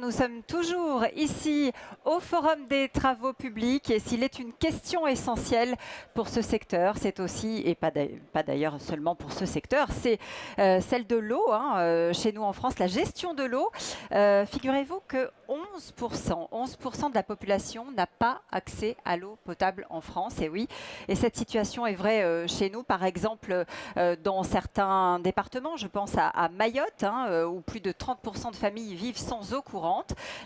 nous sommes toujours ici au Forum des travaux publics et s'il est une question essentielle pour ce secteur, c'est aussi, et pas d'ailleurs seulement pour ce secteur, c'est celle de l'eau. Chez nous en France, la gestion de l'eau. Figurez-vous que 11% de la population n'a pas accès à l'eau potable en France. Et oui, et cette situation est vraie chez nous, par exemple dans certains départements, je pense à Mayotte, où plus de 30% de familles vivent sans eau courante.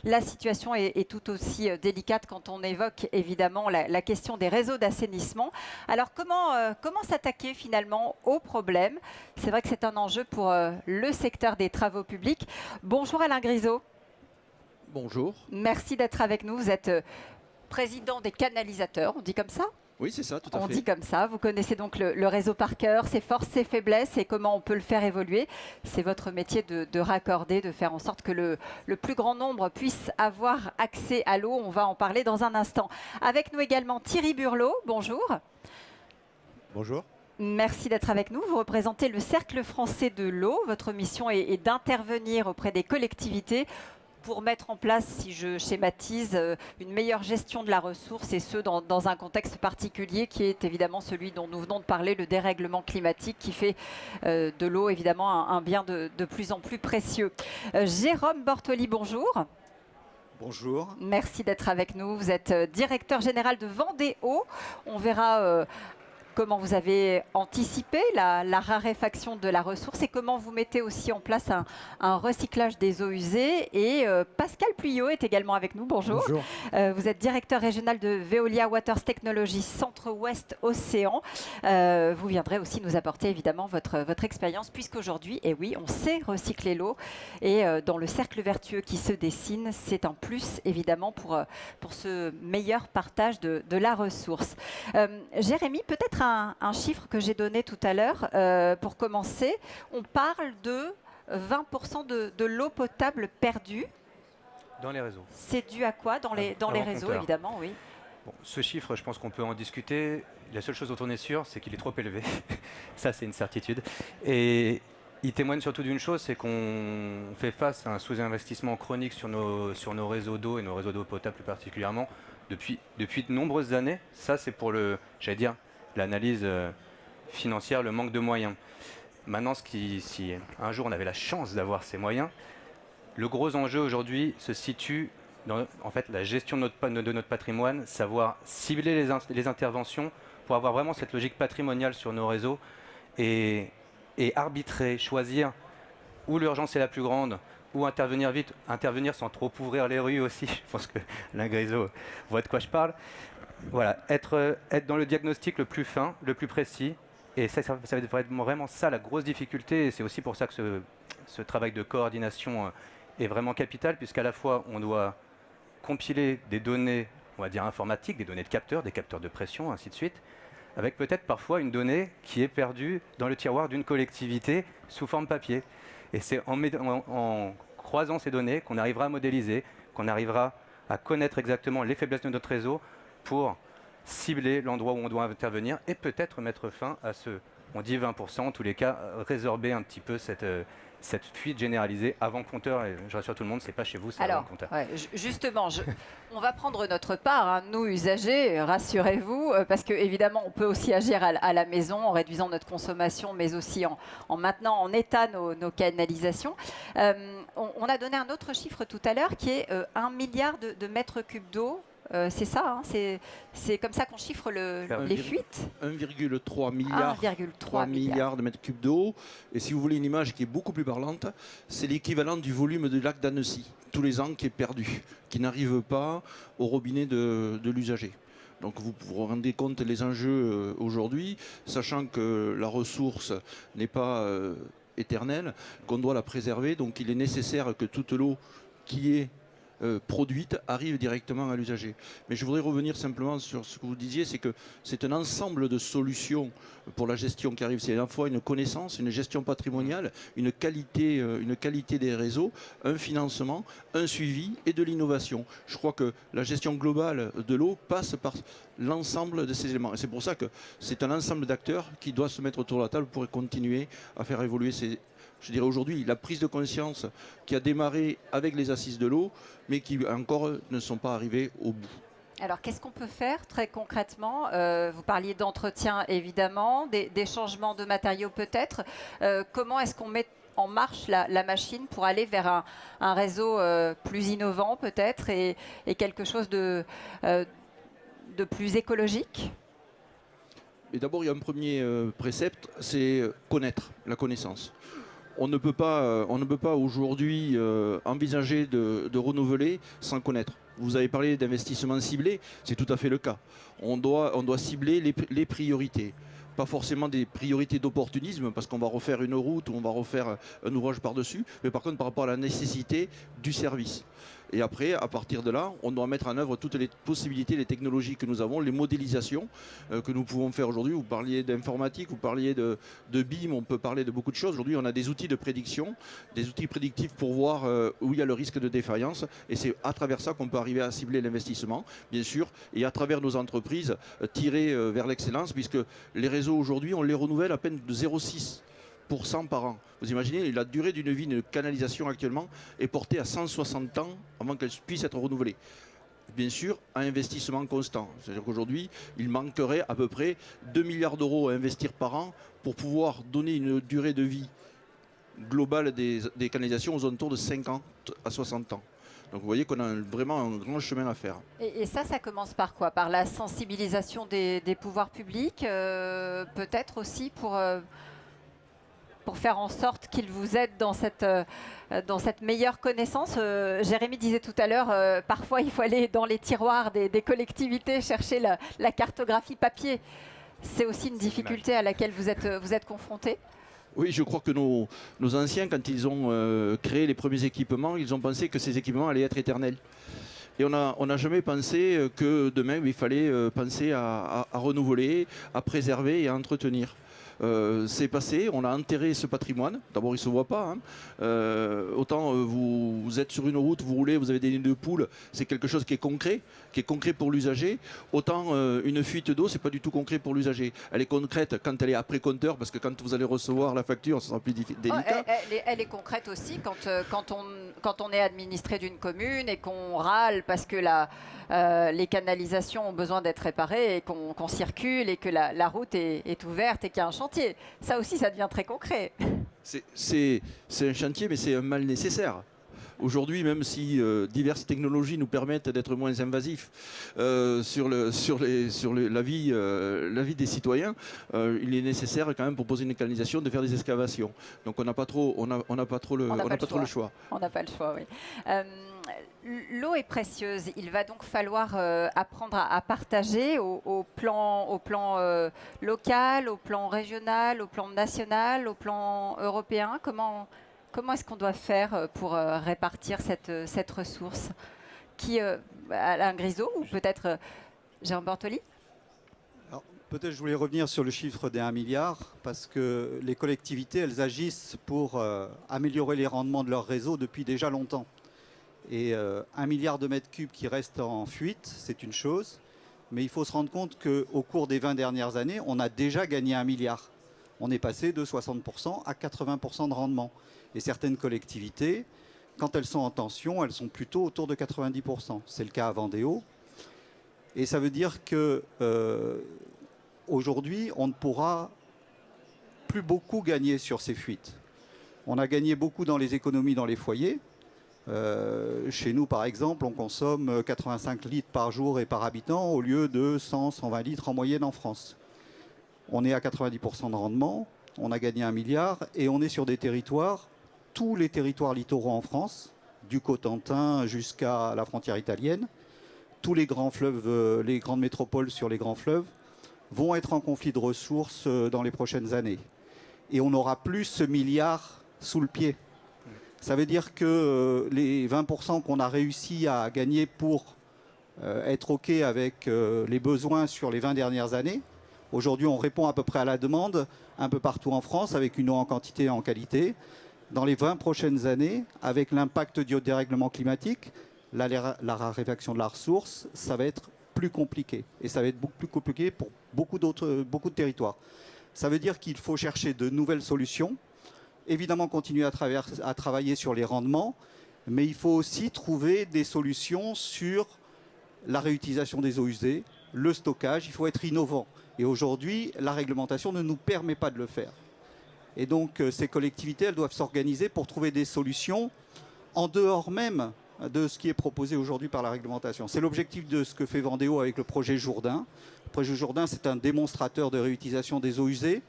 La situation est tout aussi délicate quand on évoque évidemment la question des réseaux d'assainissement. Alors comment s'attaquer finalement au problème? C'est vrai que c'est un enjeu pour le secteur des travaux publics. Bonjour Alain Grisot. Bonjour. Merci d'être avec nous. Vous êtes président des canalisateurs, on dit comme ça? Oui, c'est ça, tout à fait. On dit comme ça. Vous connaissez donc le réseau par cœur, ses forces, ses faiblesses et comment on peut le faire évoluer. C'est votre métier de raccorder, de faire en sorte que le plus grand nombre puisse avoir accès à l'eau. On va en parler dans un instant. Avec nous également Thierry Burlot. Bonjour. Bonjour. Merci d'être avec nous. Vous représentez le Cercle français de l'eau. Votre mission est d'intervenir auprès des collectivités pour mettre en place, si je schématise, une meilleure gestion de la ressource et ce, dans un contexte particulier qui est évidemment celui dont nous venons de parler, le dérèglement climatique qui fait de l'eau évidemment un bien de plus en plus précieux. Jérôme Bortoli, bonjour. Bonjour. Merci d'être avec nous. Vous êtes directeur général de Vendée Eau. On verra comment vous avez anticipé la raréfaction de la ressource et comment vous mettez aussi en place un recyclage des eaux usées. Et Pascal Puyot est également avec nous. Bonjour. Bonjour. Vous êtes directeur régional de Veolia Waters Technologies Centre-Ouest Océan. Vous viendrez aussi nous apporter évidemment votre expérience puisqu'aujourd'hui, et oui, on sait recycler l'eau. Et dans le cercle vertueux qui se dessine, c'est un plus évidemment pour ce meilleur partage de la ressource. Jérémy, peut-être un chiffre que j'ai donné tout à l'heure pour commencer. On parle de 20% de l'eau potable perdue. Dans les réseaux. C'est dû à quoi dans les réseaux, compteur. évidemment, oui. Bon, ce chiffre, je pense qu'on peut en discuter. La seule chose dont on est sûr, c'est qu'il est trop élevé. Ça, c'est une certitude. Et il témoigne surtout d'une chose, c'est qu'on fait face à un sous-investissement chronique sur nos réseaux d'eau et nos réseaux d'eau potable plus particulièrement depuis de nombreuses années. Ça, c'est pour l'analyse financière, le manque de moyens. Maintenant, si un jour on avait la chance d'avoir ces moyens, le gros enjeu aujourd'hui se situe dans en fait, la gestion de notre patrimoine, savoir cibler les interventions pour avoir vraiment cette logique patrimoniale sur nos réseaux et arbitrer, choisir où l'urgence est la plus grande, où intervenir vite, intervenir sans trop ouvrir les rues aussi. Je pense que Alain Grisot voit de quoi je parle. Voilà, être dans le diagnostic le plus fin, le plus précis, et ça devrait être vraiment ça la grosse difficulté, et c'est aussi pour ça que ce travail de coordination est vraiment capital, puisqu'à la fois on doit compiler des données, on va dire informatiques, des données de capteurs, des capteurs de pression, ainsi de suite, avec peut-être parfois une donnée qui est perdue dans le tiroir d'une collectivité sous forme papier. Et c'est en croisant ces données qu'on arrivera à modéliser, qu'on arrivera à connaître exactement les faiblesses de notre réseau, pour cibler l'endroit où on doit intervenir et peut-être mettre fin à on dit 20%, en tous les cas, résorber un petit peu cette fuite généralisée avant compteur. Et je rassure tout le monde, c'est pas chez vous, c'est avant compteur. Ouais, justement, on va prendre notre part, nous usagers, rassurez-vous, parce qu'évidemment, on peut aussi agir à la maison en réduisant notre consommation, mais aussi en maintenant en état nos canalisations. On a donné un autre chiffre tout à l'heure qui est 1 milliard de mètres cubes d'eau. C'est ça, c'est comme ça qu'on chiffre les fuites. 1,3 milliard de mètres cubes d'eau. Et si vous voulez une image qui est beaucoup plus parlante, c'est l'équivalent du volume du lac d'Annecy, tous les ans qui est perdu, qui n'arrive pas au robinet de l'usager. Donc vous vous rendez compte les enjeux aujourd'hui, sachant que la ressource n'est pas éternelle, qu'on doit la préserver. Donc il est nécessaire que toute l'eau qui est produite arrive directement à l'usager. Mais je voudrais revenir simplement sur ce que vous disiez, c'est que c'est un ensemble de solutions pour la gestion qui arrive. C'est à la fois une connaissance, une gestion patrimoniale, une qualité des réseaux, un financement, un suivi et de l'innovation. Je crois que la gestion globale de l'eau passe par l'ensemble de ces éléments. Et c'est pour ça que c'est un ensemble d'acteurs qui doivent se mettre autour de la table pour continuer à faire évoluer je dirais aujourd'hui, la prise de conscience qui a démarré avec les assises de l'eau, mais qui encore ne sont pas arrivées au bout. Alors, qu'est-ce qu'on peut faire très concrètement? Vous parliez d'entretien, évidemment, des changements de matériaux peut-être. Comment est-ce qu'on met en marche la machine pour aller vers un réseau plus innovant peut-être et quelque chose de plus écologique? Et d'abord, il y a un premier précepte, c'est connaître, la connaissance. On ne peut pas aujourd'hui envisager de renouveler sans connaître. Vous avez parlé d'investissement ciblé, c'est tout à fait le cas. On doit cibler les priorités. Pas forcément des priorités d'opportunisme, parce qu'on va refaire une route ou on va refaire un ouvrage par-dessus, mais par contre par rapport à la nécessité du service. Et après, à partir de là, on doit mettre en œuvre toutes les possibilités, les technologies que nous avons, les modélisations que nous pouvons faire aujourd'hui. Vous parliez d'informatique, vous parliez de BIM, on peut parler de beaucoup de choses. Aujourd'hui, on a des outils de prédiction, des outils prédictifs pour voir où il y a le risque de défaillance. Et c'est à travers ça qu'on peut arriver à cibler l'investissement, bien sûr, et à travers nos entreprises, tirer vers l'excellence, puisque les réseaux aujourd'hui, on les renouvelle à peine de 0,6% par an. Vous imaginez, la durée d'une vie d'une canalisation actuellement est portée à 160 ans avant qu'elle puisse être renouvelée. Bien sûr, à investissement constant. C'est-à-dire qu'aujourd'hui, il manquerait à peu près 2 milliards d'euros à investir par an pour pouvoir donner une durée de vie globale des canalisations aux alentours de 50 à 60 ans. Donc vous voyez qu'on a vraiment un grand chemin à faire. Et ça commence par quoi? Par la sensibilisation des pouvoirs publics, peut-être aussi pour faire en sorte qu'ils vous aident dans cette meilleure connaissance. Jérémy disait tout à l'heure, parfois il faut aller dans les tiroirs des collectivités chercher la cartographie papier. C'est aussi une difficulté à laquelle vous êtes confrontés? Oui, je crois que nos anciens, quand ils ont créé les premiers équipements, ils ont pensé que ces équipements allaient être éternels. Et on n'a jamais pensé que demain, il fallait penser à renouveler, à préserver et à entretenir. C'est passé, on a enterré ce patrimoine. D'abord, il ne se voit pas. Autant vous êtes sur une route, vous roulez, vous avez des nids de poules, c'est quelque chose qui est concret pour l'usager. Autant une fuite d'eau, c'est pas du tout concret pour l'usager. Elle est concrète quand elle est après compteur, parce que quand vous allez recevoir la facture, ce sera plus délicat. Elle est concrète aussi quand on est administré d'une commune et qu'on râle parce que les canalisations ont besoin d'être réparées et qu'on circule et que la route est ouverte et qu'il y a un chantier. Ça aussi, ça devient très concret. C'est un chantier, mais c'est un mal nécessaire. Aujourd'hui, même si diverses technologies nous permettent d'être moins invasifs sur la vie des citoyens, il est nécessaire quand même pour poser une canalisation de faire des excavations. Donc on n'a pas trop le choix. On n'a pas le choix, oui. L'eau est précieuse. Il va donc falloir apprendre à partager au plan local, au plan régional, au plan national, au plan européen. Comment est-ce qu'on doit faire pour répartir cette ressource? Alain Grisot ou peut-être Jérôme Bortoli? Peut-être je voulais revenir sur le chiffre des 1 milliard, parce que les collectivités, elles agissent pour améliorer les rendements de leur réseau depuis déjà longtemps. Et 1 milliard de mètres cubes qui restent en fuite, c'est une chose. Mais il faut se rendre compte qu'au cours des 20 dernières années, on a déjà gagné 1 milliard. On est passé de 60% à 80% de rendement. Et certaines collectivités, quand elles sont en tension, elles sont plutôt autour de 90%. C'est le cas à Vendéo. Et ça veut dire que aujourd'hui, on ne pourra plus beaucoup gagner sur ces fuites. On a gagné beaucoup dans les économies dans les foyers. Chez nous, par exemple, on consomme 85 litres par jour et par habitant au lieu de 100-120 litres en moyenne en France. On est à 90% de rendement, on a gagné 1 milliard et on est sur des territoires, tous les territoires littoraux en France, du Cotentin jusqu'à la frontière italienne, tous les grands fleuves, les grandes métropoles sur les grands fleuves vont être en conflit de ressources dans les prochaines années. Et on n'aura plus ce milliard sous le pied. Ça veut dire que les 20% qu'on a réussi à gagner pour être OK avec les besoins sur les 20 dernières années, aujourd'hui on répond à peu près à la demande un peu partout en France avec une eau en quantité et en qualité. Dans les 20 prochaines années, avec l'impact du dérèglement climatique, la raréfaction de la ressource, ça va être plus compliqué. Et ça va être beaucoup plus compliqué pour beaucoup de territoires. Ça veut dire qu'il faut chercher de nouvelles solutions. évidemment continuer à travailler sur les rendements, mais il faut aussi trouver des solutions sur la réutilisation des eaux usées, le stockage. Il faut être innovant. Et aujourd'hui, la réglementation ne nous permet pas de le faire. Et donc, ces collectivités, elles doivent s'organiser pour trouver des solutions en dehors même de ce qui est proposé aujourd'hui par la réglementation. C'est l'objectif de ce que fait Vendéo avec le projet Jourdain. Le projet Jourdain, c'est un démonstrateur de réutilisation des eaux usées.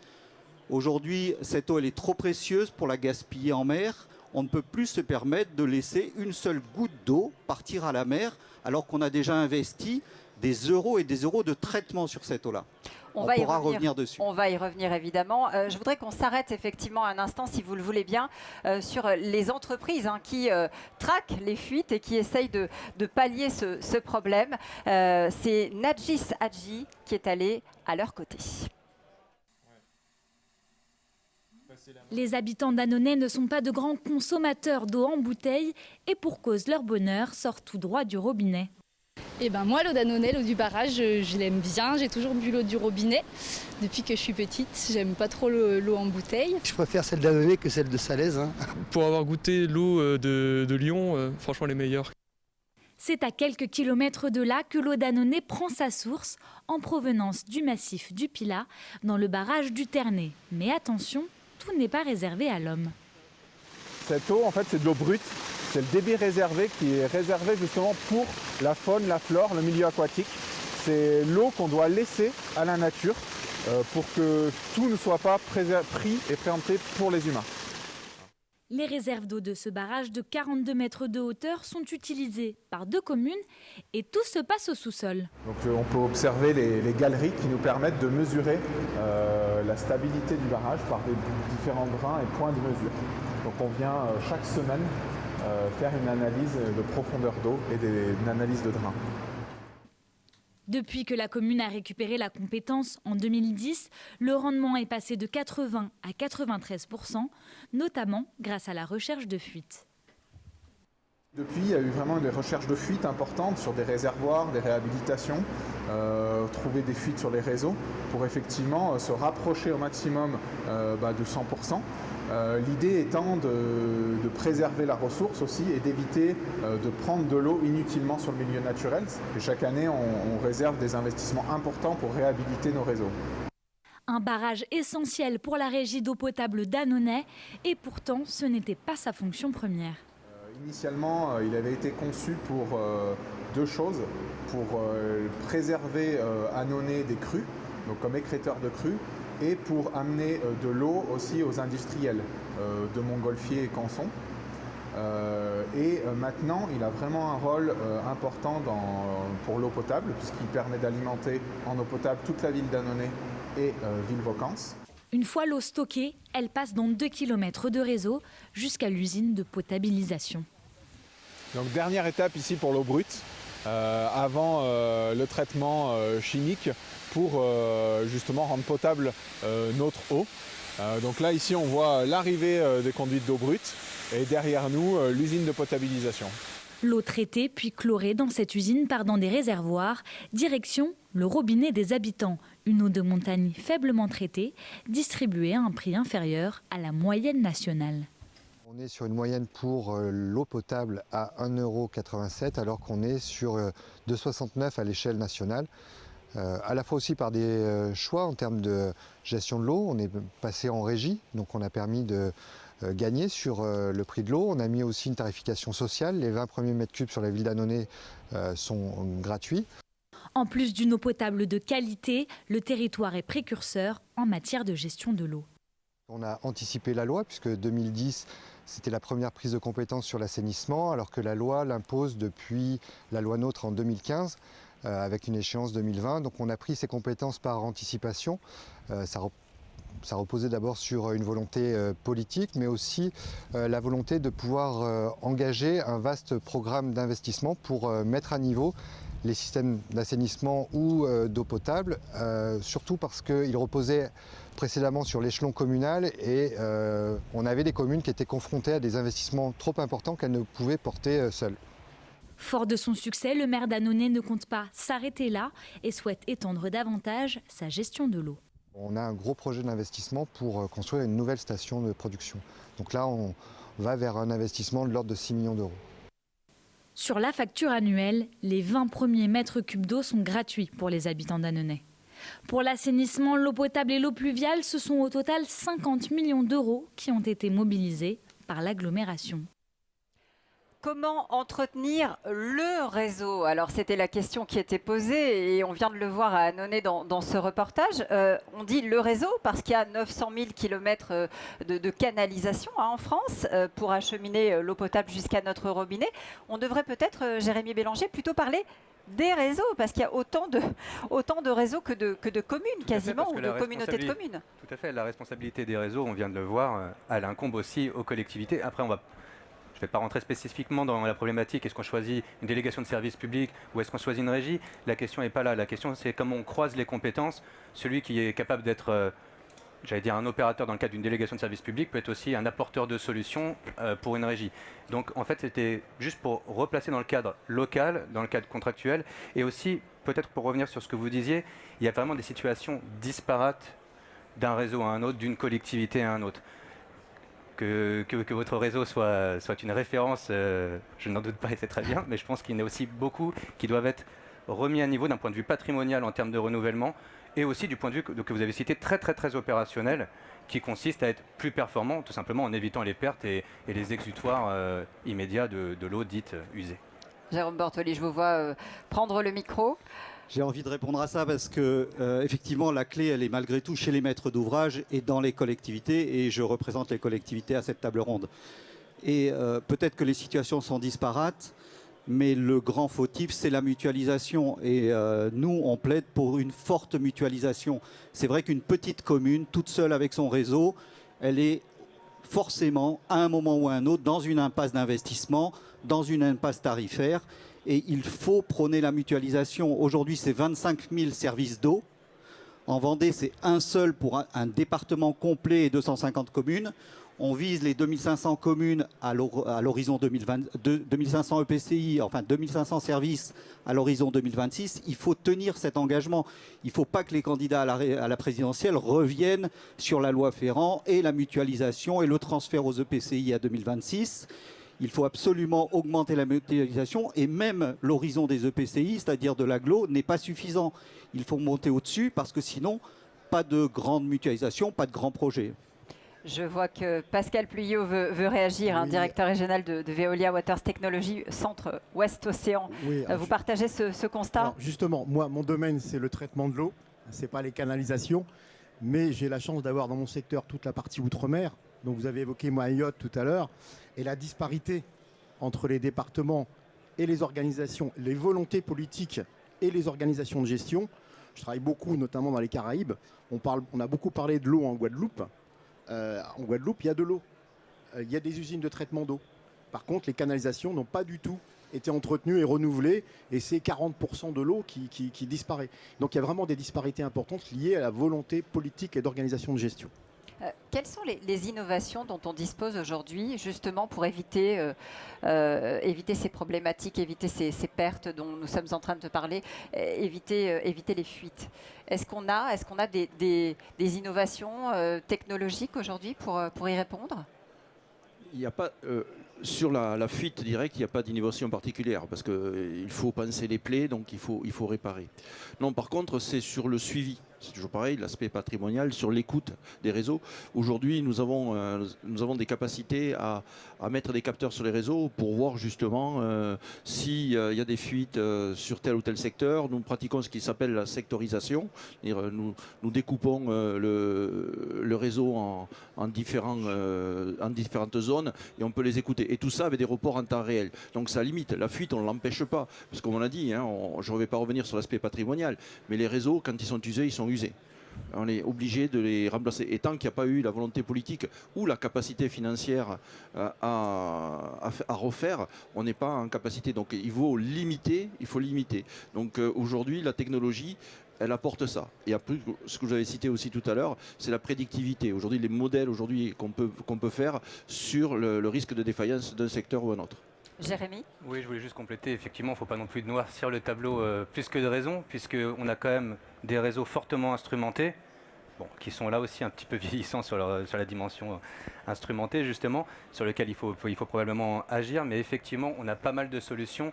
Aujourd'hui, cette eau, elle est trop précieuse pour la gaspiller en mer. On ne peut plus se permettre de laisser une seule goutte d'eau partir à la mer, alors qu'on a déjà investi des euros et des euros de traitement sur cette eau-là. On pourra revenir dessus. On va y revenir évidemment. Je voudrais qu'on s'arrête effectivement un instant, si vous le voulez bien, sur les entreprises qui traquent les fuites et qui essayent de pallier ce problème. C'est Najis Hadji qui est allé à leur côté. Les habitants d'Annonay ne sont pas de grands consommateurs d'eau en bouteille et pour cause, leur bonheur sort tout droit du robinet. Et ben moi, l'eau d'Annonay, l'eau du barrage, je l'aime bien. J'ai toujours bu l'eau du robinet depuis que je suis petite. J'aime pas trop l'eau en bouteille. Je préfère celle d'Annonay que celle de Salaise. Pour avoir goûté l'eau de Lyon, franchement les meilleures. C'est à quelques kilomètres de là que l'eau d'Annonay prend sa source en provenance du massif du Pilat dans le barrage du Ternay. Mais attention, tout n'est pas réservé à l'homme. Cette eau, en fait, c'est de l'eau brute. C'est le débit réservé qui est réservé justement pour la faune, la flore, le milieu aquatique. C'est l'eau qu'on doit laisser à la nature pour que tout ne soit pas pris et préempté pour les humains. Les réserves d'eau de ce barrage de 42 mètres de hauteur sont utilisées par 2 communes et tout se passe au sous-sol. Donc on peut observer les galeries qui nous permettent de mesurer la stabilité du barrage par des différents grains et points de mesure. Donc on vient chaque semaine faire une analyse de profondeur d'eau et une analyse de drain. Depuis que la commune a récupéré la compétence en 2010, le rendement est passé de 80 à 93%, notamment grâce à la recherche de fuites. Depuis, il y a eu vraiment des recherches de fuites importantes sur des réservoirs, des réhabilitations, trouver des fuites sur les réseaux pour effectivement se rapprocher au maximum de 100%. L'idée étant de préserver la ressource aussi et d'éviter de prendre de l'eau inutilement sur le milieu naturel. Et chaque année, on réserve des investissements importants pour réhabiliter nos réseaux. Un barrage essentiel pour la régie d'eau potable d'Annonay et pourtant ce n'était pas sa fonction première. Initialement, il avait été conçu pour 2 choses, pour préserver Annonay des crues, donc comme écrêteur de crues, et pour amener de l'eau aussi aux industriels de Montgolfier et Canson. Maintenant, il a vraiment un rôle important pour l'eau potable, puisqu'il permet d'alimenter en eau potable toute la ville d'Annonay et Villevaucance. Une fois l'eau stockée, elle passe dans 2 km de réseau jusqu'à l'usine de potabilisation. Donc dernière étape ici pour l'eau brute, avant le traitement chimique pour justement rendre potable notre eau. Donc là ici on voit l'arrivée des conduites d'eau brute et derrière nous l'usine de potabilisation. L'eau traitée puis chlorée dans cette usine part dans des réservoirs, direction le robinet des habitants, une eau de montagne faiblement traitée, distribuée à un prix inférieur à la moyenne nationale. On est sur une moyenne pour l'eau potable à 1,87 € alors qu'on est sur 2,69 € à l'échelle nationale. À la fois aussi par des choix en termes de gestion de l'eau. On est passé en régie, donc on a permis de gagner sur le prix de l'eau. On a mis aussi une tarification sociale. Les 20 premiers mètres cubes sur la ville d'Annonay sont gratuits. En plus d'une eau potable de qualité, le territoire est précurseur en matière de gestion de l'eau. On a anticipé la loi puisque 2010, c'était la première prise de compétence sur l'assainissement, alors que la loi l'impose depuis la loi NOTRe en 2015. Avec une échéance 2020. Donc on a pris ces compétences par anticipation. Ça reposait d'abord sur une volonté politique, mais aussi la volonté de pouvoir engager un vaste programme d'investissement pour mettre à niveau les systèmes d'assainissement ou d'eau potable, surtout parce qu'ils reposaient précédemment sur l'échelon communal et on avait des communes qui étaient confrontées à des investissements trop importants qu'elles ne pouvaient porter seules. Fort de son succès, le maire d'Annonay ne compte pas s'arrêter là et souhaite étendre davantage sa gestion de l'eau. On a un gros projet d'investissement pour construire une nouvelle station de production. Donc là, on va vers un investissement de l'ordre de 6 millions d'euros. Sur la facture annuelle, les 20 premiers mètres cubes d'eau sont gratuits pour les habitants d'Annonay. Pour l'assainissement, l'eau potable et l'eau pluviale, ce sont au total 50 millions d'euros qui ont été mobilisés par l'agglomération. Comment entretenir le réseau? Alors c'était la question qui était posée et on vient de le voir à Annonay dans ce reportage. On dit le réseau parce qu'il y a 900 000 km de canalisation en France pour acheminer l'eau potable jusqu'à notre robinet. On devrait peut-être, Jérémy Bélanger, plutôt parler des réseaux, parce qu'il y a autant de réseaux que de communes quasiment, ou de communautés de communes. Tout à fait, la responsabilité des réseaux, on vient de le voir, elle incombe aussi aux collectivités. Après, je ne vais pas rentrer spécifiquement dans la problématique, est-ce qu'on choisit une délégation de service public ou est-ce qu'on choisit une régie? La question n'est pas là, la question c'est comment on croise les compétences. Celui qui est capable d'être, un opérateur dans le cadre d'une délégation de service public peut être aussi un apporteur de solutions pour une régie. Donc en fait c'était juste pour replacer dans le cadre local, dans le cadre contractuel, et aussi peut-être pour revenir sur ce que vous disiez, il y a vraiment des situations disparates d'un réseau à un autre, d'une collectivité à un autre. Que votre réseau soit une référence, je n'en doute pas et c'est très bien, mais je pense qu'il y en a aussi beaucoup qui doivent être remis à niveau d'un point de vue patrimonial en termes de renouvellement et aussi du point de vue que vous avez cité très opérationnel qui consiste à être plus performant tout simplement en évitant les pertes et les exutoires immédiats de l'eau dite usée. Jérôme Bortoli, je vous vois prendre le micro. J'ai envie de répondre à ça parce que effectivement la clé elle est malgré tout chez les maîtres d'ouvrage et dans les collectivités, et je représente les collectivités à cette table ronde. Et peut-être que les situations sont disparates, mais le grand fautif c'est la mutualisation, et nous on plaide pour une forte mutualisation. C'est vrai qu'une petite commune toute seule avec son réseau, elle est forcément à un moment ou à un autre dans une impasse d'investissement, dans une impasse tarifaire. Et il faut prôner la mutualisation. Aujourd'hui, c'est 25 000 services d'eau. En Vendée, c'est un seul pour un département complet et 250 communes. On vise les 2500 communes à l'horizon 2500 EPCI, enfin 2500 services à l'horizon 2026. Il faut tenir cet engagement. Il ne faut pas que les candidats à la présidentielle reviennent sur la loi Ferrand et la mutualisation et le transfert aux EPCI à 2026. Il faut absolument augmenter la mutualisation, et même l'horizon des EPCI, c'est-à-dire de l'agglo, n'est pas suffisant. Il faut monter au-dessus parce que sinon, pas de grande mutualisation, pas de grands projets. Je vois que Pascal Pluyot veut réagir, oui. Directeur régional de Veolia Waters Technologies, Centre Ouest Océan. Oui, vous partagez ce constat? Alors justement, moi, mon domaine, c'est le traitement de l'eau, ce n'est pas les canalisations, mais j'ai la chance d'avoir dans mon secteur toute la partie outre-mer. Donc vous avez évoqué Mayotte tout à l'heure, et la disparité entre les départements et les organisations, les volontés politiques et les organisations de gestion. Je travaille beaucoup, notamment dans les Caraïbes. On a beaucoup parlé de l'eau en Guadeloupe. En Guadeloupe, il y a de l'eau. Il y a des usines de traitement d'eau. Par contre, les canalisations n'ont pas du tout été entretenues et renouvelées, et c'est 40% de l'eau qui disparaît. Donc il y a vraiment des disparités importantes liées à la volonté politique et d'organisation de gestion. Quelles sont les innovations dont on dispose aujourd'hui justement pour éviter ces problématiques, éviter ces pertes dont nous sommes en train de parler, éviter les fuites? Est-ce qu'on a des innovations technologiques aujourd'hui pour y répondre? Il n'y a pas, sur la fuite directe, il n'y a pas d'innovation particulière parce qu'il faut panser les plaies, donc il faut réparer. Non, par contre, c'est sur le suivi. C'est toujours pareil, l'aspect patrimonial, sur l'écoute des réseaux. Aujourd'hui, nous avons des capacités à mettre des capteurs sur les réseaux pour voir justement s'il y a des fuites sur tel ou tel secteur. Nous pratiquons ce qui s'appelle la sectorisation. Nous découpons le réseau en différentes zones et on peut les écouter. Et tout ça avec des reports en temps réel. Donc ça limite. La fuite, on ne l'empêche pas. Parce que comme on l'a dit, je ne vais pas revenir sur l'aspect patrimonial, mais les réseaux, quand ils sont usés, ils sont usés. On est obligé de les remplacer. Et tant qu'il n'y a pas eu la volonté politique ou la capacité financière à refaire, on n'est pas en capacité. Donc il faut limiter. Donc aujourd'hui, la technologie, elle apporte ça. Et après, ce que vous avez cité aussi tout à l'heure, c'est la prédictivité. Aujourd'hui, les modèles qu'on peut faire sur le risque de défaillance d'un secteur ou un autre. Jérémy ? Oui, je voulais juste compléter. Effectivement, il ne faut pas non plus noircir le tableau plus que de raison, puisqu'on a quand même des réseaux fortement instrumentés. qui sont là aussi un petit peu vieillissants sur la dimension instrumentée, justement, sur lequel il faut probablement agir. Mais effectivement, on a pas mal de solutions,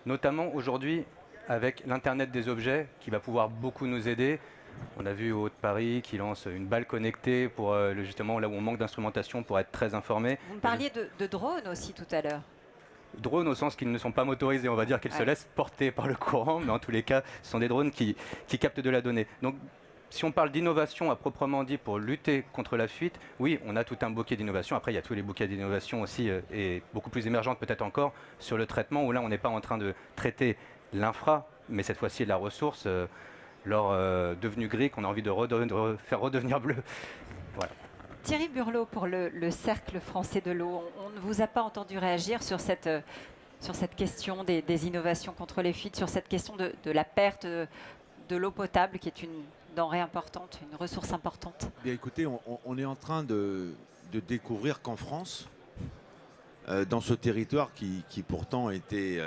notamment aujourd'hui avec l'Internet des objets, qui va pouvoir beaucoup nous aider. On a vu au Haut-de-Paris qui lance une balle connectée pour justement là où on manque d'instrumentation pour être très informé. Vous me parliez de drones aussi tout à l'heure. Drones au sens qu'ils ne sont pas motorisés, on va dire qu'ils se laissent porter par le courant, mais en tous les cas, ce sont des drones qui captent de la donnée. Donc, si on parle d'innovation à proprement dit pour lutter contre la fuite, oui, on a tout un bouquet d'innovation. Après, il y a tous les bouquets d'innovation aussi, et beaucoup plus émergentes peut-être encore, sur le traitement, où là, on n'est pas en train de traiter l'infra, mais cette fois-ci la ressource, l'or devenu gris, qu'on a envie de faire redevenir bleu. Voilà. Thierry Burlot, pour le Cercle français de l'eau, on ne vous a pas entendu réagir sur cette question des innovations contre les fuites, sur cette question de la perte de l'eau potable, qui est une denrée importante, une ressource importante. Bien, écoutez, on est en train de découvrir qu'en France, dans ce territoire qui pourtant était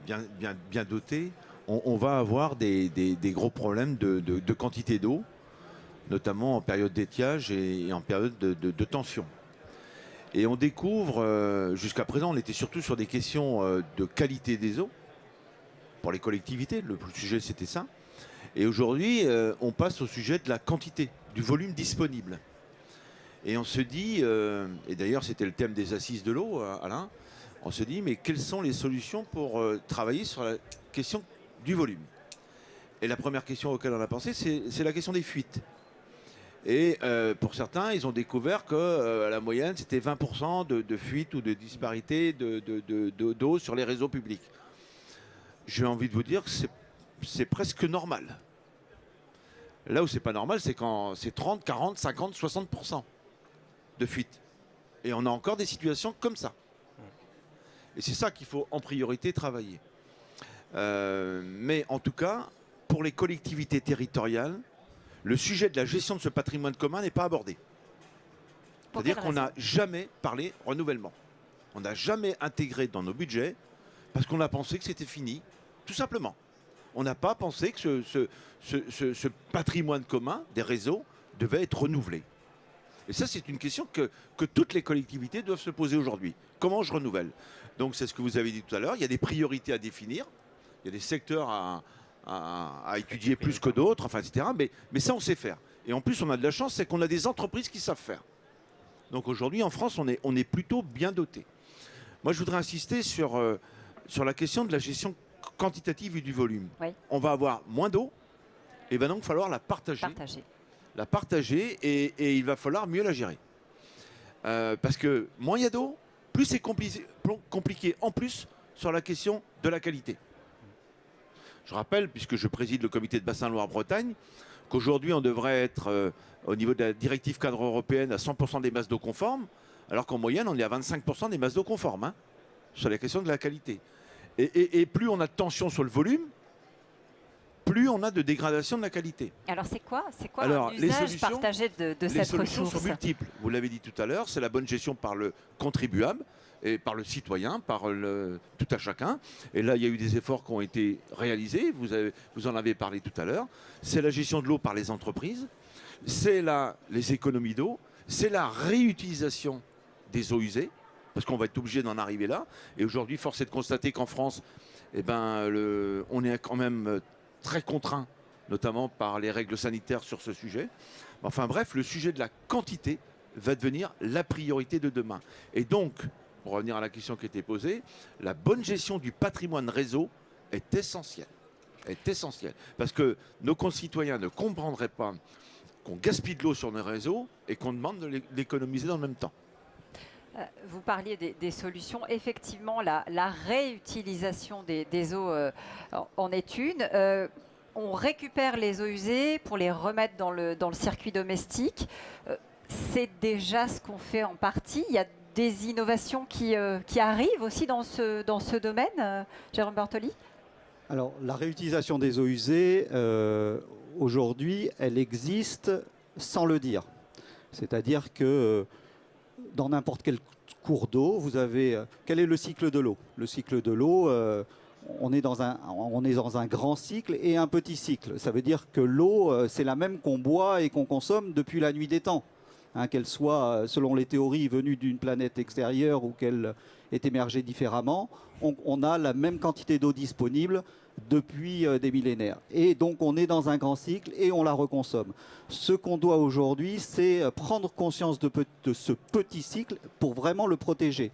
bien doté, on va avoir des gros problèmes de quantité d'eau, notamment en période d'étiage et en période de tension. Et on découvre, jusqu'à présent, on était surtout sur des questions de qualité des eaux, pour les collectivités, le sujet c'était ça. Et aujourd'hui, on passe au sujet de la quantité, du volume disponible. Et on se dit, et d'ailleurs c'était le thème des assises de l'eau, Alain, on se dit, mais quelles sont les solutions pour travailler sur la question du volume? Et la première question auquel on a pensé, c'est la question des fuites. Et pour certains, ils ont découvert que la moyenne, c'était 20% de fuite ou de disparité d'eau sur les réseaux publics. J'ai envie de vous dire que c'est presque normal. Là où c'est pas normal, c'est quand c'est 30, 40, 50, 60% de fuite. Et on a encore des situations comme ça. Et c'est ça qu'il faut en priorité travailler. Mais en tout cas, pour les collectivités territoriales, le sujet de la gestion de ce patrimoine commun n'est pas abordé. C'est-à-dire qu'on n'a jamais parlé renouvellement. On n'a jamais intégré dans nos budgets parce qu'on a pensé que c'était fini, tout simplement. On n'a pas pensé que ce patrimoine commun des réseaux devait être renouvelé. Et ça, c'est une question que toutes les collectivités doivent se poser aujourd'hui. Comment je renouvelle? Donc, c'est ce que vous avez dit tout à l'heure. Il y a des priorités à définir. Il y a des secteurs à étudier plus que d'autres, enfin, etc. Mais ça, on sait faire. Et en plus, on a de la chance, c'est qu'on a des entreprises qui savent faire. Donc aujourd'hui, en France, on est plutôt bien doté. Moi, je voudrais insister sur la question de la gestion quantitative et du volume. Oui. On va avoir moins d'eau, et il va donc falloir la partager. La partager, et il va falloir mieux la gérer. Parce que moins il y a d'eau, plus c'est compliqué en plus sur la question de la qualité. Je rappelle, puisque je préside le comité de bassin Loire-Bretagne, qu'aujourd'hui on devrait être au niveau de la directive cadre européenne à 100% des masses d'eau conformes, alors qu'en moyenne on est à 25% des masses d'eau conformes, sur la question de la qualité. Et plus on a de tension sur le volume, plus on a de dégradation de la qualité. Alors c'est quoi l'usage partagé de cette ressource? Les solutions sont multiples. Vous l'avez dit tout à l'heure, c'est la bonne gestion par le contribuable et par le citoyen, par tout à chacun. Et là, il y a eu des efforts qui ont été réalisés. Vous en avez parlé tout à l'heure. C'est la gestion de l'eau par les entreprises. C'est les économies d'eau. C'est la réutilisation des eaux usées, parce qu'on va être obligé d'en arriver là. Et aujourd'hui, force est de constater qu'en France, on est quand même très contraint, notamment par les règles sanitaires sur ce sujet. Enfin bref, le sujet de la quantité va devenir la priorité de demain. Et donc, pour revenir à la question qui était posée, la bonne gestion du patrimoine réseau est essentielle. Parce que nos concitoyens ne comprendraient pas qu'on gaspille de l'eau sur nos réseaux et qu'on demande de l'économiser dans le même temps. Vous parliez des solutions. Effectivement, la réutilisation des eaux en est une. On récupère les eaux usées pour les remettre dans le circuit domestique. C'est déjà ce qu'on fait en partie. Il y a des innovations qui arrivent aussi dans ce domaine, Jérôme Bartoli? Alors, la réutilisation des eaux usées, aujourd'hui, elle existe sans le dire. C'est-à-dire que dans n'importe quel cours d'eau, vous avez... Quel est le cycle de l'eau? Le cycle de l'eau, on est dans un grand cycle et un petit cycle. Ça veut dire que l'eau, c'est la même qu'on boit et qu'on consomme depuis la nuit des temps. Hein, qu'elle soit, selon les théories, venue d'une planète extérieure ou qu'elle ait émergé différemment, on a la même quantité d'eau disponible depuis des millénaires. Et donc on est dans un grand cycle et on la reconsomme. Ce qu'on doit aujourd'hui, c'est prendre conscience de ce petit cycle pour vraiment le protéger.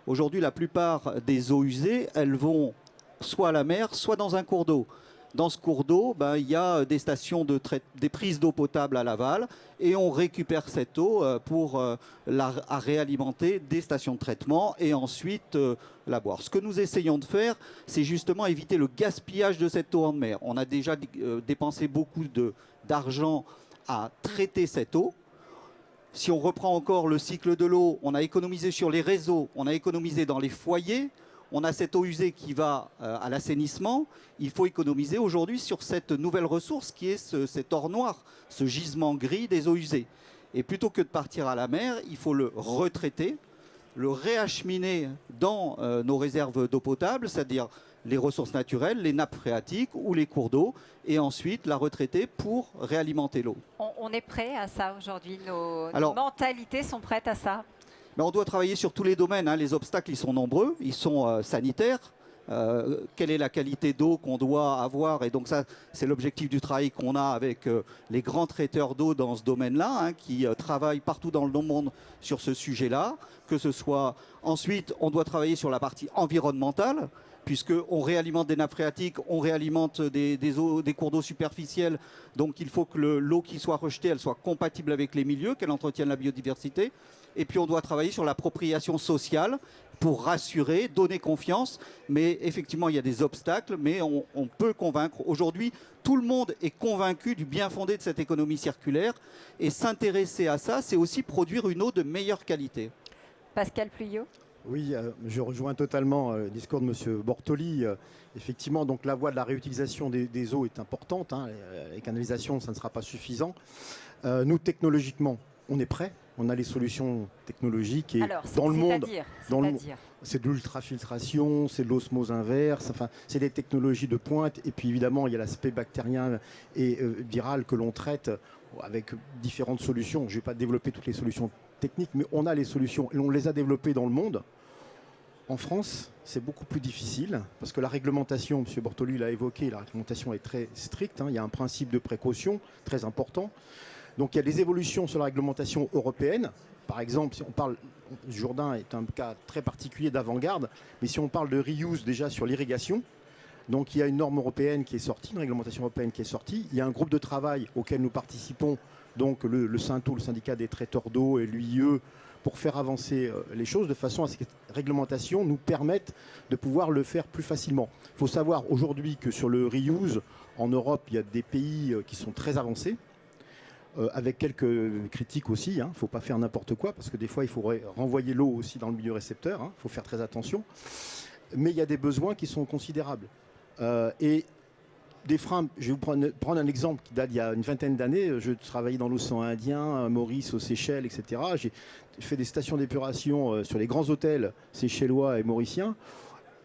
Aujourd'hui, la plupart des eaux usées, elles vont soit à la mer, soit dans un cours d'eau. Dans ce cours d'eau, il y a des stations des prises d'eau potable à l'aval et on récupère cette eau pour la réalimenter des stations de traitement et ensuite la boire. Ce que nous essayons de faire, c'est justement éviter le gaspillage de cette eau en mer. On a déjà dépensé beaucoup d'argent à traiter cette eau. Si on reprend encore le cycle de l'eau, on a économisé sur les réseaux, on a économisé dans les foyers. On a cette eau usée qui va à l'assainissement. Il faut économiser aujourd'hui sur cette nouvelle ressource qui est cet or noir, ce gisement gris des eaux usées. Et plutôt que de partir à la mer, il faut le retraiter, le réacheminer dans nos réserves d'eau potable, c'est-à-dire les ressources naturelles, les nappes phréatiques ou les cours d'eau, et ensuite la retraiter pour réalimenter l'eau. On est prêt à ça aujourd'hui, nos mentalités sont prêtes à ça? Mais on doit travailler sur tous les domaines. Hein. Les obstacles, ils sont nombreux, ils sont sanitaires. Quelle est la qualité d'eau qu'on doit avoir? Et donc ça, c'est l'objectif du travail qu'on a avec les grands traiteurs d'eau dans ce domaine-là, hein, qui travaillent partout dans le monde sur ce sujet-là. Que ce soit ensuite, on doit travailler sur la partie environnementale, puisqu'on réalimente des nappes phréatiques, on réalimente des cours d'eau superficiels. Donc il faut que l'eau qui soit rejetée, elle soit compatible avec les milieux, qu'elle entretienne la biodiversité. Et puis on doit travailler sur l'appropriation sociale pour rassurer, donner confiance. Mais effectivement, il y a des obstacles, mais on peut convaincre. Aujourd'hui, tout le monde est convaincu du bien fondé de cette économie circulaire. Et s'intéresser à ça, c'est aussi produire une eau de meilleure qualité. Pascal Pluyot. Oui, je rejoins totalement le discours de M. Bortoli. Effectivement, donc la voie de la réutilisation des eaux est importante. Hein. Les canalisations, ça ne sera pas suffisant. Nous, technologiquement, on est prêts. On a les solutions technologiques et alors, dans le monde, c'est de l'ultrafiltration, c'est de l'osmose inverse, enfin, c'est des technologies de pointe. Et puis évidemment, il y a l'aspect bactérien et viral que l'on traite avec différentes solutions. Je ne vais pas développer toutes les solutions techniques, mais on a les solutions et on les a développées dans le monde. En France, c'est beaucoup plus difficile parce que la réglementation, M. Bortoli l'a évoqué, la réglementation est très stricte. Hein, il y a un principe de précaution très important. Donc il y a des évolutions sur la réglementation européenne. Par exemple, si on parle, Jourdain est un cas très particulier d'avant-garde, mais si on parle de reuse déjà sur l'irrigation, donc il y a une norme européenne qui est sortie, une réglementation européenne qui est sortie. Il y a un groupe de travail auquel nous participons, donc le SYNTO, le syndicat des traiteurs d'eau et l'UIE, pour faire avancer les choses de façon à ce que cette réglementation nous permette de pouvoir le faire plus facilement. Il faut savoir aujourd'hui que sur le reuse, en Europe, il y a des pays qui sont très avancés. Avec quelques critiques aussi, il ne faut pas faire n'importe quoi, parce que des fois, il faut renvoyer l'eau aussi dans le milieu récepteur, il faut faire très attention. Mais il y a des besoins qui sont considérables. Et des freins, je vais vous prendre un exemple qui date d'il y a une vingtaine d'années. Je travaillais dans l'océan Indien, à Maurice, aux Seychelles, etc. J'ai fait des stations d'épuration sur les grands hôtels seychellois et mauriciens.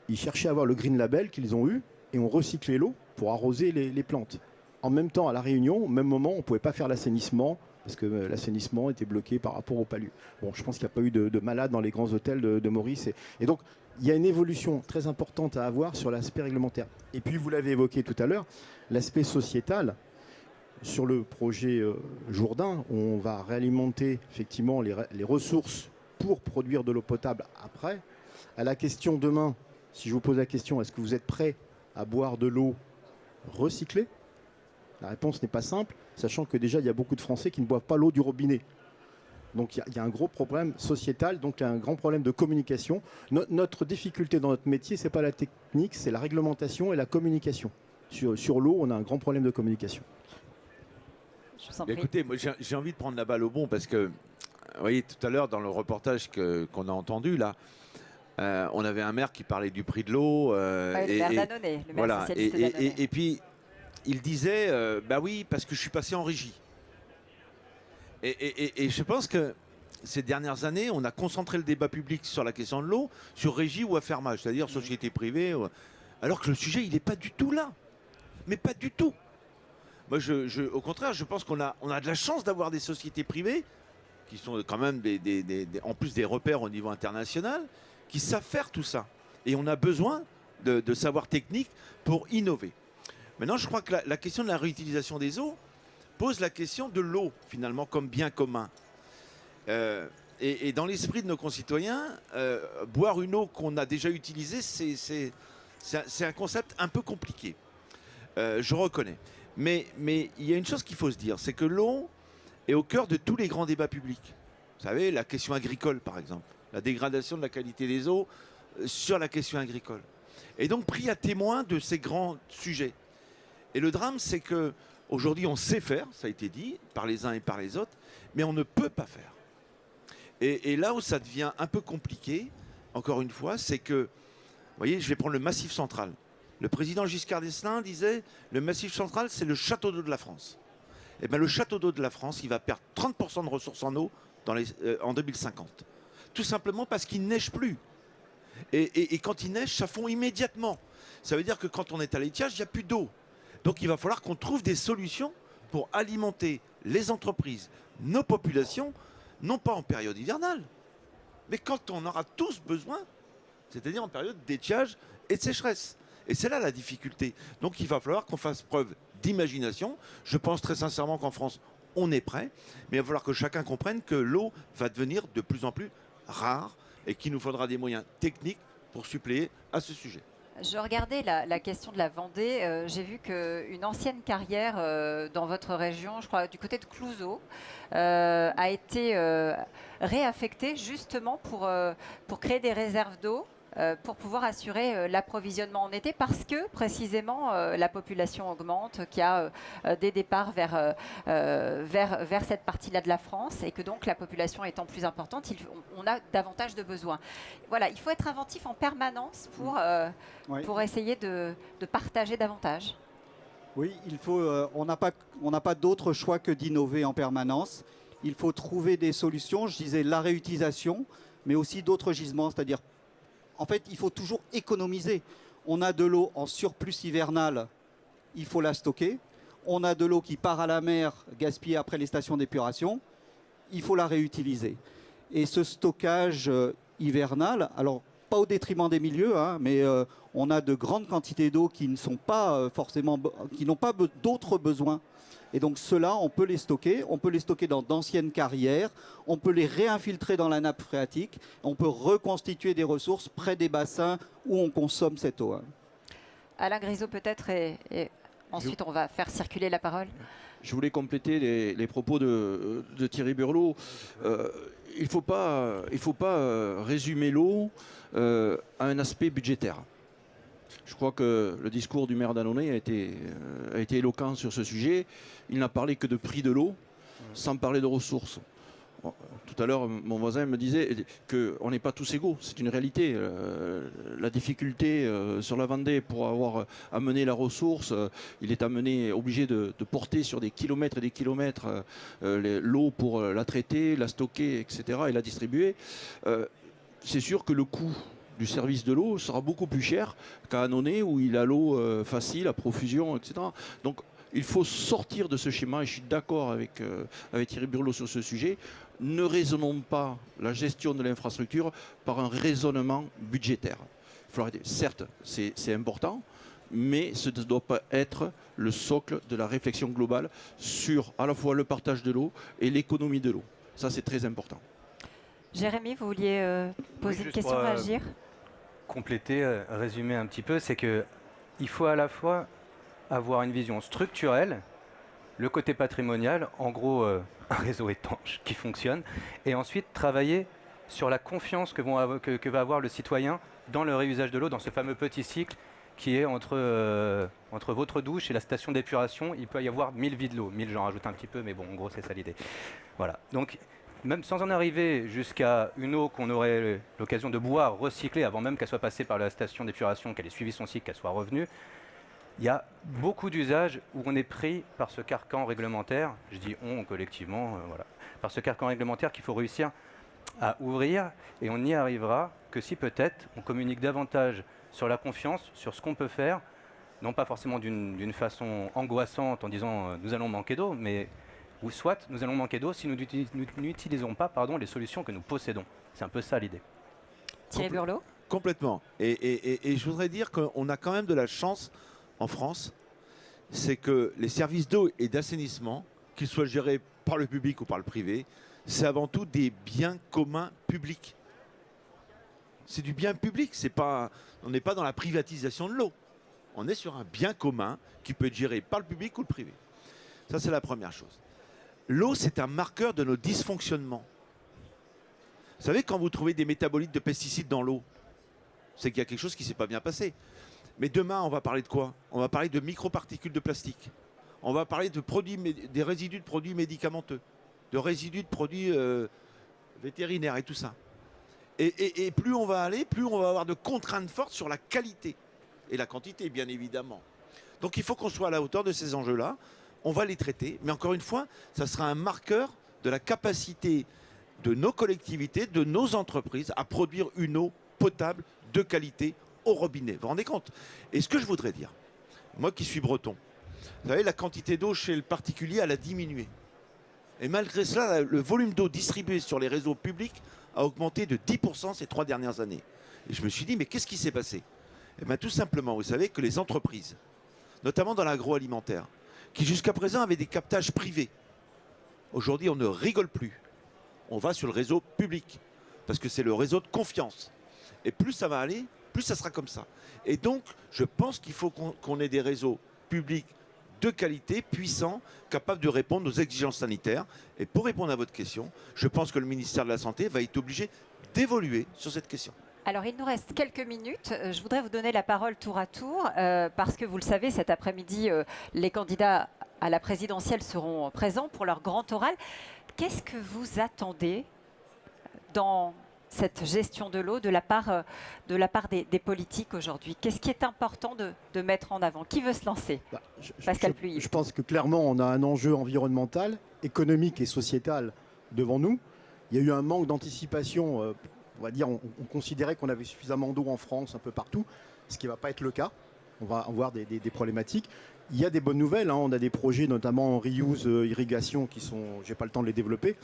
Ils cherchaient à avoir le Green Label qu'ils ont eu, et on recyclait l'eau pour arroser les plantes. En même temps, à La Réunion, au même moment, on ne pouvait pas faire l'assainissement parce que l'assainissement était bloqué par rapport au palu. Bon, je pense qu'il n'y a pas eu de malades dans les grands hôtels de Maurice. Et donc, il y a une évolution très importante à avoir sur l'aspect réglementaire. Et puis, vous l'avez évoqué tout à l'heure, l'aspect sociétal. Sur le projet Jourdain, on va réalimenter effectivement les ressources pour produire de l'eau potable après. À la question demain, si je vous pose la question, est-ce que vous êtes prêt à boire de l'eau recyclée ? La réponse n'est pas simple, sachant que déjà, il y a beaucoup de Français qui ne boivent pas l'eau du robinet. Donc, il y a un gros problème sociétal, donc il y a un grand problème de communication. Notre difficulté dans notre métier, ce n'est pas la technique, c'est la réglementation et la communication. Sur l'eau, on a un grand problème de communication. Écoutez, moi, j'ai envie de prendre la balle au bon, parce que, vous voyez, tout à l'heure, dans le reportage qu'on a entendu, là, on avait un maire qui parlait du prix de l'eau. Le maire Dannonnet, le maire socialiste Dannonnet. Et puis, il disait, bah oui, parce que je suis passé en régie. Et je pense que ces dernières années, on a concentré le débat public sur la question de l'eau, sur régie ou affermage, c'est-à-dire société privée. alors que le sujet, il n'est pas du tout là. Mais pas du tout. Moi, au contraire, je pense qu'on a de la chance d'avoir des sociétés privées qui sont quand même en plus des repères au niveau international, qui savent faire tout ça. Et on a besoin de savoir technique pour innover. Maintenant, je crois que la question de la réutilisation des eaux pose la question de l'eau, finalement, comme bien commun. Et dans l'esprit de nos concitoyens, boire une eau qu'on a déjà utilisée, c'est un concept un peu compliqué. Je reconnais. Mais il y a une chose qu'il faut se dire, c'est que l'eau est au cœur de tous les grands débats publics. Vous savez, la question agricole, par exemple. La dégradation de la qualité des eaux sur la question agricole. Et donc pris à témoin de ces grands sujets. Et le drame, c'est qu'aujourd'hui, on sait faire, ça a été dit, par les uns et par les autres, mais on ne peut pas faire. Et là où ça devient un peu compliqué, encore une fois, c'est que, vous voyez, je vais prendre le Massif central. Le président Giscard d'Estaing disait, le Massif central, c'est le château d'eau de la France. Eh bien, le château d'eau de la France, il va perdre 30% de ressources en eau en 2050. Tout simplement parce qu'il ne neige plus. Et quand il neige, ça fond immédiatement. Ça veut dire que quand on est à l'étiage, il n'y a plus d'eau. Donc il va falloir qu'on trouve des solutions pour alimenter les entreprises, nos populations, non pas en période hivernale, mais quand on aura tous besoin, c'est-à-dire en période d'étiage et de sécheresse. Et c'est là la difficulté. Donc il va falloir qu'on fasse preuve d'imagination. Je pense très sincèrement qu'en France, on est prêt, mais il va falloir que chacun comprenne que l'eau va devenir de plus en plus rare et qu'il nous faudra des moyens techniques pour suppléer à ce sujet. Je regardais la question de la Vendée. J'ai vu qu'une ancienne carrière dans votre région, je crois du côté de Clouseau, a été réaffectée justement pour créer des réserves d'eau, pour pouvoir assurer l'approvisionnement en été, parce que précisément la population augmente, qu'il y a des départs vers cette partie-là de la France, et que donc la population étant plus importante, on a davantage de besoins. Voilà, il faut être inventif en permanence pour essayer de partager davantage. Oui, on n'a pas d'autre choix que d'innover en permanence. Il faut trouver des solutions, je disais la réutilisation, mais aussi d'autres gisements, c'est-à-dire en fait, il faut toujours économiser. On a de l'eau en surplus hivernal, il faut la stocker. On a de l'eau qui part à la mer, gaspillée après les stations d'épuration, il faut la réutiliser. Et ce stockage hivernal, alors pas au détriment des milieux, hein, mais on a de grandes quantités d'eau qui ne sont pas qui n'ont pas d'autres besoins. Et donc ceux-là, on peut les stocker dans d'anciennes carrières, on peut les réinfiltrer dans la nappe phréatique, on peut reconstituer des ressources près des bassins où on consomme cette eau. Alain Grisot peut-être, et ensuite on va faire circuler la parole. Je voulais compléter les propos de Thierry Burlot. Il ne faut pas résumer l'eau à un aspect budgétaire. Je crois que le discours du maire d'Annonay a été éloquent sur ce sujet. Il n'a parlé que de prix de l'eau, sans parler de ressources. Tout à l'heure, mon voisin me disait qu'on n'est pas tous égaux. C'est une réalité. La difficulté sur la Vendée pour avoir amené la ressource, il est obligé de porter sur des kilomètres et des kilomètres l'eau pour la traiter, la stocker, etc. et la distribuer. C'est sûr que le coût du service de l'eau sera beaucoup plus cher qu'à Annonay où il a l'eau facile, à profusion, etc. Donc il faut sortir de ce schéma, et je suis d'accord avec Thierry Burlot sur ce sujet. Ne raisonnons pas la gestion de l'infrastructure par un raisonnement budgétaire. Il faut arrêter. Certes, c'est important, mais ce ne doit pas être le socle de la réflexion globale sur à la fois le partage de l'eau et l'économie de l'eau. Ça, c'est très important. Jérémy, vous vouliez poser une question, réagir ? Compléter, résumer un petit peu, c'est qu'il faut à la fois avoir une vision structurelle, le côté patrimonial, en gros un réseau étanche qui fonctionne, et ensuite travailler sur la confiance que va avoir le citoyen dans le réusage de l'eau, dans ce fameux petit cycle qui est entre votre douche et la station d'épuration. Il peut y avoir 1000 vies de l'eau. 1000, j'en rajoute un petit peu, mais bon, en gros, c'est ça l'idée. Voilà. Donc, même sans en arriver jusqu'à une eau qu'on aurait l'occasion de boire, recyclée, avant même qu'elle soit passée par la station d'épuration, qu'elle ait suivi son cycle, qu'elle soit revenue, il y a beaucoup d'usages où on est pris par ce carcan réglementaire, je dis on collectivement, voilà, par ce carcan réglementaire qu'il faut réussir à ouvrir, et on n'y arrivera que que si peut-être on communique davantage sur la confiance, sur ce qu'on peut faire, non pas forcément d'une façon angoissante en disant nous allons manquer d'eau, mais ou soit nous allons manquer d'eau si nous n'utilisons pas les solutions que nous possédons. C'est un peu ça l'idée. Thierry Burlot ? Complètement. Et je voudrais dire qu'on a quand même de la chance en France, c'est que les services d'eau et d'assainissement, qu'ils soient gérés par le public ou par le privé, c'est avant tout des biens communs publics. C'est du bien public, on n'est pas dans la privatisation de l'eau. On est sur un bien commun qui peut être géré par le public ou le privé. Ça, c'est la première chose. L'eau, c'est un marqueur de nos dysfonctionnements. Vous savez, quand vous trouvez des métabolites de pesticides dans l'eau, c'est qu'il y a quelque chose qui ne s'est pas bien passé. Mais demain, on va parler de quoi? On va parler de microparticules de plastique. On va parler des résidus de produits médicamenteux, de résidus de produits vétérinaires et tout ça. Et plus on va aller, plus on va avoir de contraintes fortes sur la qualité et la quantité, bien évidemment. Donc il faut qu'on soit à la hauteur de ces enjeux-là. On va les traiter. Mais encore une fois, ça sera un marqueur de la capacité de nos collectivités, de nos entreprises à produire une eau potable, de qualité, au robinet. Vous vous rendez compte? Et ce que je voudrais dire, moi qui suis breton, vous savez, la quantité d'eau chez le particulier, elle a diminué. Et malgré cela, le volume d'eau distribué sur les réseaux publics a augmenté de 10% ces 3 dernières années. Et je me suis dit, mais qu'est-ce qui s'est passé? Eh bien, tout simplement, vous savez que les entreprises, notamment dans l'agroalimentaire, qui jusqu'à présent avaient des captages privés, aujourd'hui, on ne rigole plus. On va sur le réseau public, parce que c'est le réseau de confiance. Et plus ça va aller, plus ça sera comme ça. Et donc, je pense qu'il faut qu'on ait des réseaux publics de qualité, puissants, capables de répondre aux exigences sanitaires. Et pour répondre à votre question, je pense que le ministère de la Santé va être obligé d'évoluer sur cette question. Alors, il nous reste quelques minutes. Je voudrais vous donner la parole tour à tour, parce que vous le savez, cet après-midi, les candidats à la présidentielle seront présents pour leur grand oral. Qu'est-ce que vous attendez dans cette gestion de l'eau de la part des politiques aujourd'hui? Qu'est-ce qui est important de mettre en avant? Qui veut se lancer? Pascal Pluy. Je pense que clairement, on a un enjeu environnemental, économique et sociétal devant nous. Il y a eu un manque d'anticipation. On va dire, on considérait qu'on avait suffisamment d'eau en France, un peu partout, ce qui ne va pas être le cas. On va avoir des problématiques. Il y a des bonnes nouvelles, hein. On a des projets notamment en reuse, irrigation qui sont, j'ai pas le temps de les développer.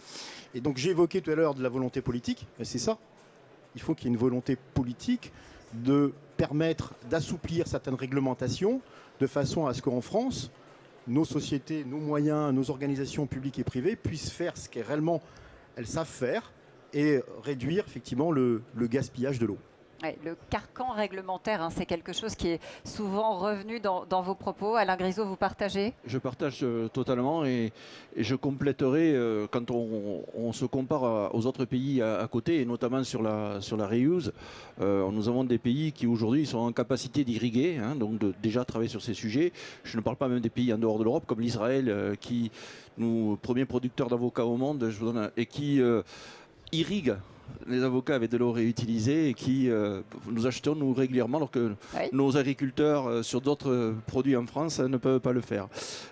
Et donc j'ai évoqué tout à l'heure de la volonté politique, et c'est ça. Il faut qu'il y ait une volonté politique de permettre d'assouplir certaines réglementations de façon à ce qu'en France, nos sociétés, nos moyens, nos organisations publiques et privées puissent faire ce qu'elles réellement elles savent faire et réduire effectivement le gaspillage de l'eau. Ouais, le carcan réglementaire, hein, c'est quelque chose qui est souvent revenu dans vos propos. Alain Grisot, vous partagez? Je partage totalement et je compléterai quand on se compare aux autres pays à côté, et notamment sur la reuse. Nous avons des pays qui aujourd'hui sont en capacité d'irriguer, hein, donc de déjà travailler sur ces sujets. Je ne parle pas même des pays en dehors de l'Europe, comme l'Israël, qui nous premier producteur d'avocats au monde, et qui irrigue les avocats avec de l'eau réutilisée et qui nous achetons nous régulièrement, alors que nos agriculteurs sur d'autres produits en France ne peuvent pas le faire.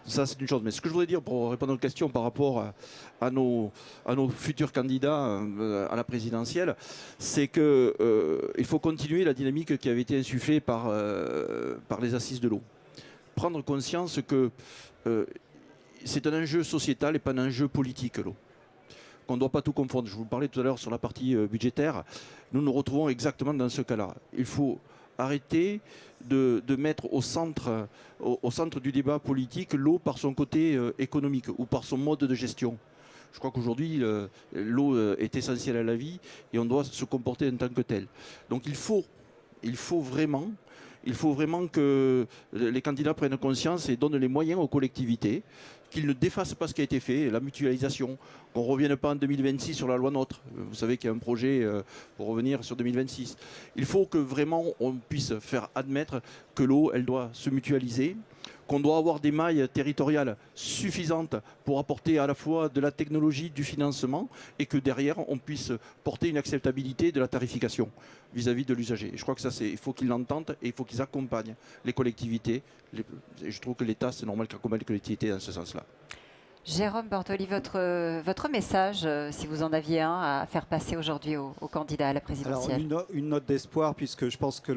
Ça, c'est une chose. Mais ce que je voudrais dire pour répondre aux questions par rapport à nos futurs candidats à la présidentielle, c'est qu'il faut continuer la dynamique qui avait été insufflée par les assises de l'eau. Prendre conscience que c'est un enjeu sociétal et pas un enjeu politique, l'eau. On ne doit pas tout confondre. Je vous parlais tout à l'heure sur la partie budgétaire. Nous nous retrouvons exactement dans ce cas-là. Il faut arrêter de mettre au centre du débat politique l'eau par son côté économique ou par son mode de gestion. Je crois qu'aujourd'hui, l'eau est essentielle à la vie et on doit se comporter en tant que tel. Donc il faut vraiment que les candidats prennent conscience et donnent les moyens aux collectivités, qu'ils ne défassent pas ce qui a été fait, la mutualisation, qu'on ne revienne pas en 2026 sur la loi NOTRe. Vous savez qu'il y a un projet pour revenir sur 2026. Il faut que vraiment on puisse faire admettre que l'eau, elle doit se mutualiser, qu'on doit avoir des mailles territoriales suffisantes pour apporter à la fois de la technologie, du financement, et que derrière, on puisse porter une acceptabilité de la tarification vis-à-vis de l'usager. Je crois que ça, il faut qu'ils l'entendent et il faut qu'ils accompagnent les collectivités. Je trouve que l'État, c'est normal qu'il accompagne les collectivités dans ce sens-là. Jérôme Bortoli, votre message, si vous en aviez un, à faire passer aujourd'hui aux candidats à la présidentielle. Alors, une note d'espoir, puisque je pense que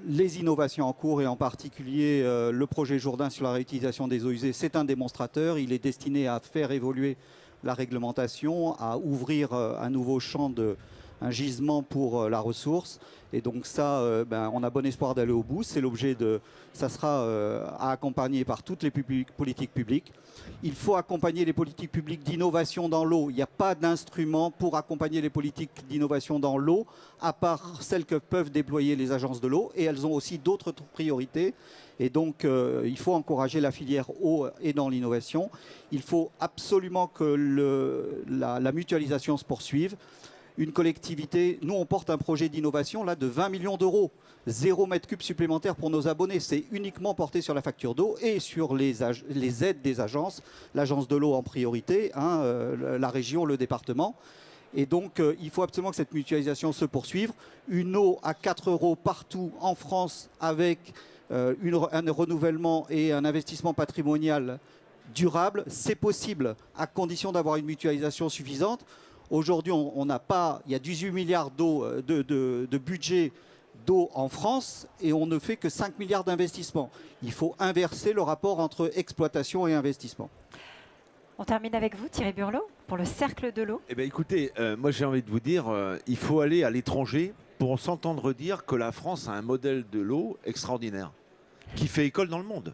les innovations en cours, et en particulier le projet Jourdain sur la réutilisation des eaux usées, c'est un démonstrateur. Il est destiné à faire évoluer la réglementation, à ouvrir un nouveau champ un gisement pour la ressource. Et donc ça, on a bon espoir d'aller au bout. C'est l'objet ça sera à accompagner par toutes les politiques publiques. Il faut accompagner les politiques publiques d'innovation dans l'eau. Il n'y a pas d'instrument pour accompagner les politiques d'innovation dans l'eau, à part celles que peuvent déployer les agences de l'eau. Et elles ont aussi d'autres priorités. Et donc, il faut encourager la filière eau et dans l'innovation. Il faut absolument que la mutualisation se poursuive. Une collectivité, nous on porte un projet d'innovation là de 20 millions d'euros, 0 mètre cube supplémentaire pour nos abonnés. C'est uniquement porté sur la facture d'eau et sur les aides des agences, l'agence de l'eau en priorité, la région, le département. Et donc il faut absolument que cette mutualisation se poursuive. Une eau à 4 € partout en France avec un renouvellement et un investissement patrimonial durable, c'est possible à condition d'avoir une mutualisation suffisante. Aujourd'hui, il y a 18 milliards de budget d'eau en France et on ne fait que 5 milliards d'investissements. Il faut inverser le rapport entre exploitation et investissement. On termine avec vous, Thierry Burlot, pour le cercle de l'eau. Eh bien, écoutez, moi j'ai envie de vous dire, il faut aller à l'étranger pour s'entendre dire que la France a un modèle de l'eau extraordinaire, qui fait école dans le monde.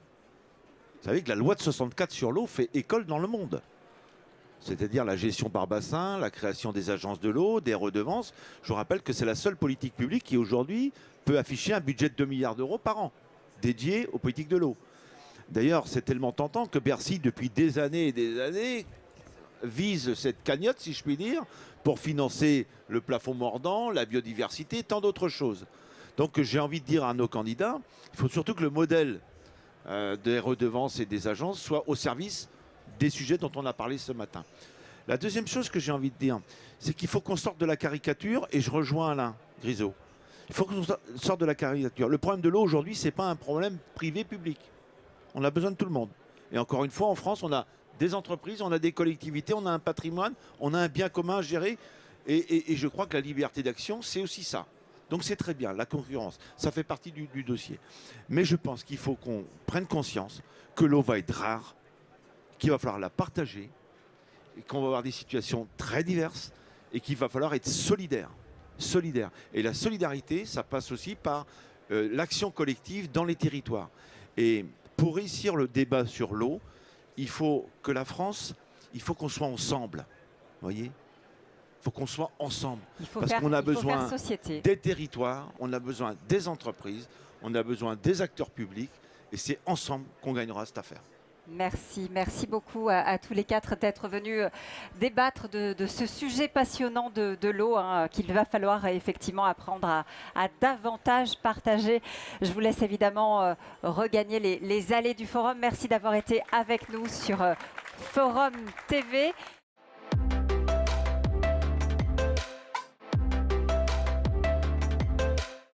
Vous savez que la loi de 64 sur l'eau fait école dans le monde. C'est-à-dire la gestion par bassin, la création des agences de l'eau, des redevances. Je vous rappelle que c'est la seule politique publique qui aujourd'hui peut afficher un budget de 2 milliards d'euros par an dédié aux politiques de l'eau. D'ailleurs, c'est tellement tentant que Bercy, depuis des années et des années, vise cette cagnotte, si je puis dire, pour financer le plafond mordant, la biodiversité, tant d'autres choses. Donc j'ai envie de dire à nos candidats, il faut surtout que le modèle des redevances et des agences soit au service des sujets dont on a parlé ce matin. La deuxième chose que j'ai envie de dire, c'est qu'il faut qu'on sorte de la caricature, et je rejoins Alain Griseau. Il faut qu'on sorte de la caricature. Le problème de l'eau aujourd'hui, ce n'est pas un problème privé-public. On a besoin de tout le monde. Et encore une fois, en France, on a des entreprises, on a des collectivités, on a un patrimoine, on a un bien commun à gérer. Et je crois que la liberté d'action, c'est aussi ça. Donc c'est très bien, la concurrence, ça fait partie du dossier. Mais je pense qu'il faut qu'on prenne conscience que l'eau va être rare, qu'il va falloir la partager, et qu'on va avoir des situations très diverses, et qu'il va falloir être solidaire. Et la solidarité, ça passe aussi par l'action collective dans les territoires. Et pour réussir le débat sur l'eau, il faut que la France, il faut qu'on soit ensemble. Vous voyez ? Il faut qu'on soit ensemble. Parce qu'on a besoin des territoires, on a besoin des entreprises, on a besoin des acteurs publics, et c'est ensemble qu'on gagnera cette affaire. Merci beaucoup à tous les quatre d'être venus débattre de ce sujet passionnant de l'eau qu'il va falloir effectivement apprendre à davantage partager. Je vous laisse évidemment regagner les allées du forum. Merci d'avoir été avec nous sur Forum TV.